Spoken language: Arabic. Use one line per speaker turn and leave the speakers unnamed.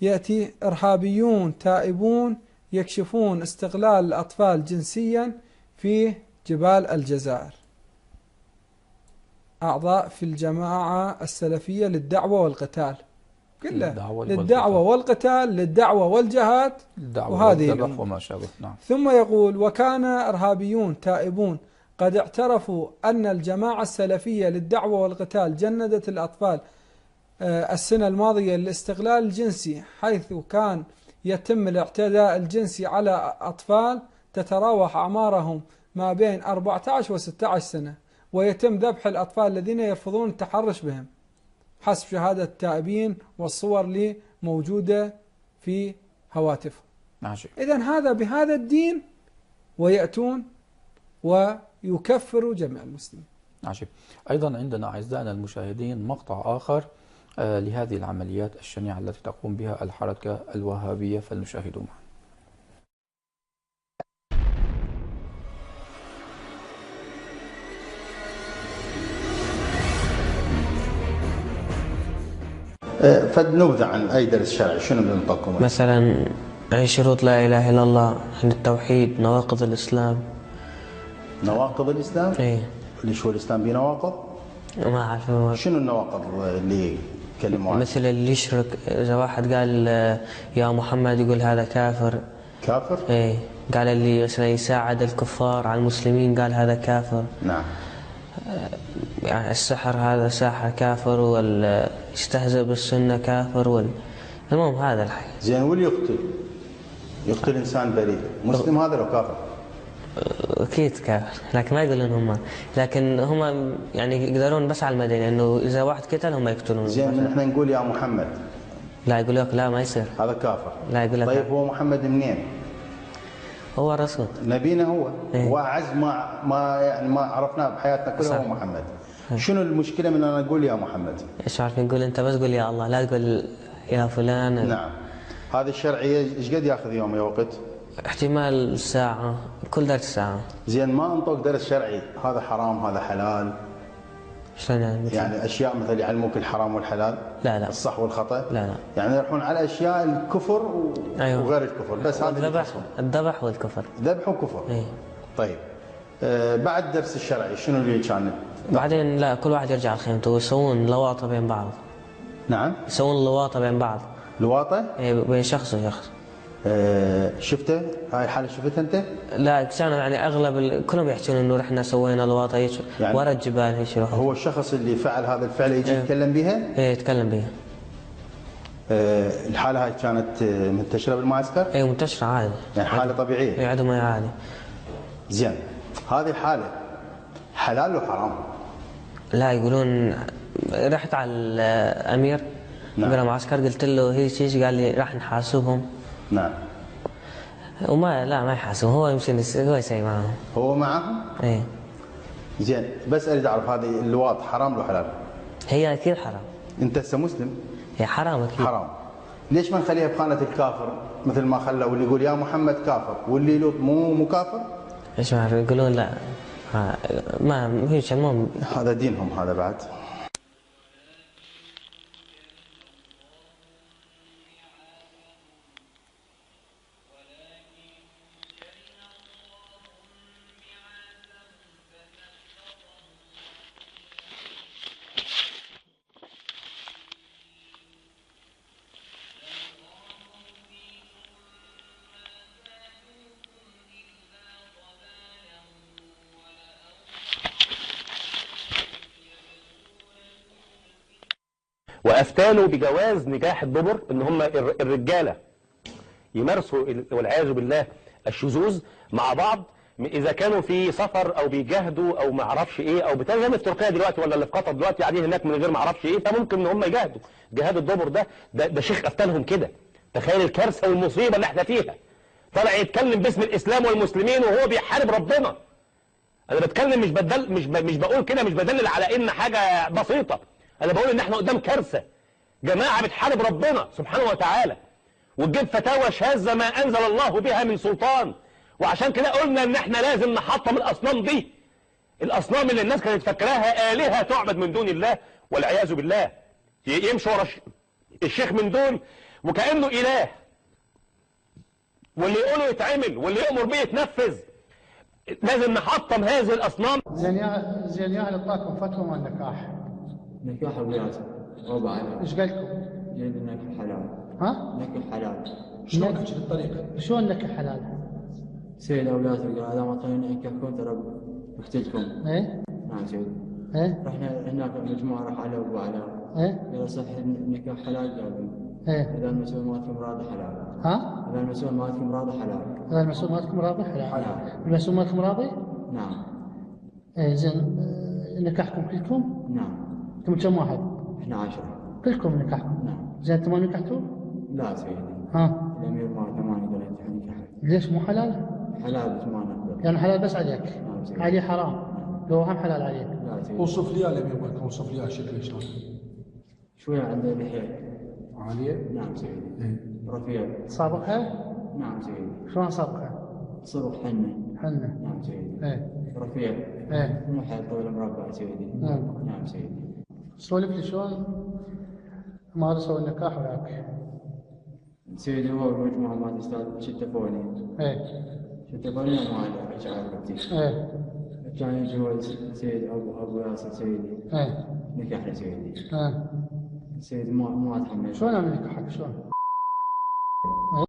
يأتي إرهابيون تائبون يكشفون استغلال الأطفال جنسيا في جبال الجزائر. أعضاء في الجماعة السلفية للدعوة والقتال، كله للدعوة والقتال، للدعوة والجهاد وهذه الأمور
وما شابه. نعم.
ثم يقول: وكان إرهابيون تائبون قد اعترفوا أن الجماعة السلفية للدعوة والقتال جندت الأطفال السنة الماضية للاستغلال الجنسي، حيث كان يتم الاعتداء الجنسي على أطفال تتراوح أعمارهم ما بين 14 و 16 سنة، ويتم ذبح الأطفال الذين يرفضون التحرش بهم حسب شهادة التائبين والصور اللي موجودة في هواتفهم. إذن هذا بهذا الدين ويأتون ويكفروا جميع المسلمين.
عجيب. أيضا عندنا أعزائنا المشاهدين مقطع آخر لهذه العمليات الشنيعة التي تقوم بها الحركة الوهابية، فلنشاهده معا.
فد نبذة عن أي درس شرعي شنو بنطقكم؟
مثلا أي شروط لا إله إلا الله، عند التوحيد، نواقض الإسلام.
نواقض الإسلام؟
إيه.
ليش هو الإسلام بيه نواقض؟
ما أعرف.
شنو النواقض اللي كلموا عنها؟
مثل اللي يشرك، إذا واحد قال يا محمد يقول هذا كافر.
كافر؟
إيه. قال اللي مثلا يساعد الكفار على المسلمين قال هذا كافر.
نعم.
يعني السحر هذا ساحر كافر، واليستهزئ بالسنة كافر، المهم هذا الحي.
زين، واللي يقتل إنسان بريء مسلم هذا لو كافر؟
أكيد كافر، لكن ما يقولون هم، لكن هم يعني يقدرون بس على المدينة إنه إذا واحد قتل هم يقتلون.
زين، نحن نقول يا محمد،
لا يقول لك لا ما يصير
هذا كافر.
لا يقول لك.
طيب هو محمد منين؟
هو رسول
نبينا هو.
إيه؟
هو أعز ما عرفناه بحياتنا كلها هو محمد. شنو المشكلة من أنا أقول يا محمد؟
إيش عارف نقول؟ أنت بس قول يا الله، لا تقول يا فلان.
نعم. هذه الشرعية إيش قد ياخذ يوم يا وقت؟
احتمال ساعة، كل درس ساعة.
زين، ما انطق درس شرعي هذا حرام هذا حلال؟
شلون يعني؟
يعني أشياء مثل يعلموك الحرام والحلال؟
لا.
الصح والخطأ؟
لا.
يعني يروحون على أشياء الكفر
أيوه.
وغير الكفر، بس هذا
الذبح والكفر.
ذبح وكفر.
إيه.
طيب بعد الدرس الشرعي شنو اللي كان؟
بعدين لا، كل واحد يرجع لخيمته ويسوون لواطة بين بعض.
نعم.
يسوون لواطة بين بعض.
لواطة؟
إيه، بين شخص وشخص.
شفته؟ هاي الحالة شفتها أنت؟
لا، كانوا يعني أغلب كلهم يحكون إنه رحنا سوينا لواطة هيك يعني ورا الجبال هيك.
هو الشخص اللي فعل هذا الفعل يجي يتكلم بها؟
إيه، يتكلم بها.
الحالة هاي كانت منتشرة بالمعسكر؟
إيه، منتشرة عادي.
يعني حالة طبيعية؟
إيه، عندهم عادي.
زين، هذه الحالة حلال وحرام؟
لا، يقولون رحت على الأمير. نعم. أمير المعسكر قلت له هيك، قال لي راح نحاسبهم.
نعم.
ما يحاسبهم، هو يمكن هو يسوي معهم.
هو معهم؟
ايه.
زين، بس اريد اعرف هذه اللواط حرام ولا حلال؟
هي اكيد حرام.
انت هسه مسلم؟
هي حرام اكيد.
حرام. ليش ما نخليها بخانة الكافر مثل ما خلوا واللي يقول يا محمد كافر واللي يلوط مو كافر؟
ايش ما يقولون؟ لا ما هيك. المهم
هذا دينهم هذا بعد.
وافتانوا بجواز نكاح الدبر، ان هم الرجاله يمارسوا والعياذ بالله الشذوذ مع بعض اذا كانوا في سفر او بيجاهدوا او ما اعرفش ايه، او بتاع زي ما في تركيا دلوقتي ولا اللي في قطر دلوقتي قاعدين هناك من غير ما اعرفش ايه، فممكن ان هم يجاهدوا. جهاد الدبر ده شيخ افتانهم كده. تخيل الكارثه والمصيبه اللي احنا فيها. طالع يتكلم باسم الاسلام والمسلمين وهو بيحارب ربنا. انا بتكلم مش بقول كده، مش بدلل على ان حاجه بسيطه. انا بقول ان احنا قدام كارثه. جماعه بتحارب ربنا سبحانه وتعالى وتجيب فتاوى شاذه ما انزل الله بها من سلطان. وعشان كده قلنا ان احنا لازم نحطم الاصنام دي. الاصنام اللي الناس كانت فاكراها الهه تعبد من دون الله والعياذ بالله. يمشي ورا الشيخ من دول وكأنه إله، واللي يقوله يتعمل واللي يأمر به يتنفذ. لازم نحطم هذه الأصنام.
زين يا أهل الطاقم فتوى مال النكاح.
نكاح ولاده ربع على.
إيش قال لكم؟
جيد نكاح حلال.
ها؟
نكاح حلال.
شلون تحكي بالطريقة؟ شلون نكاح حلال؟
سيد أولاده قال هذا ما طينا نكاحكم ترى بقتلكم.
إيه؟
نعم سيد.
إيه؟
رحنا هناك مجموعة راح على أبو على.
إيه؟
قال صح النكاح حلال قالوا.
إيه؟
إذا المسؤول مالتكم راضي حلال.
ها؟
إذا المسؤول مالتكم راضي حلال.
إذا المسؤول مالتكم راضي حلال. المسؤول مالتكم راضي؟
نعم.
إيه زين نكاحكم كلكم؟
نعم.
أنتم كم واحد؟
إحنا 10.
كلكم نكاحكم؟
نعم.
زين أنتم ما نكحتوا؟
لا سيدي.
ها؟
الأمير مالته ما نقدر نكاح.
ليش مو حلال؟
حلال بس ما نقدر.
يعني حلال بس عليك؟
نعم سيدي.
عليه حرام. لو هم حلال عليك.
لا سيدي.
وصف لي الأمير مالكم، وصف لي شكله شلون؟
شوية عنده لحية.
عالية؟
نعم سيدي. رفيع.
صابغها؟
نعم سيدي.
شلون صابغها؟
صبغ حنة.
حنة.
نعم سيدي.
إيه.
رفيع.
إيه.
محل طويل مربع سيدي.
نعم.
نعم سيدي.
سولف لي شلون مارسوا النكاح وياك؟
سيدي هو المجموعة مال الأستاذ شتفوني.
إيه.
شتفوني أنا ما أعرف إيش عرفتي.
إيه.
كان يجي هو سيد أبو ياسر سيدي.
إيه.
نكحنا سيدي.
إيه.
سيدي ما أتحمل.
شلون أعمل نكاحك شلون؟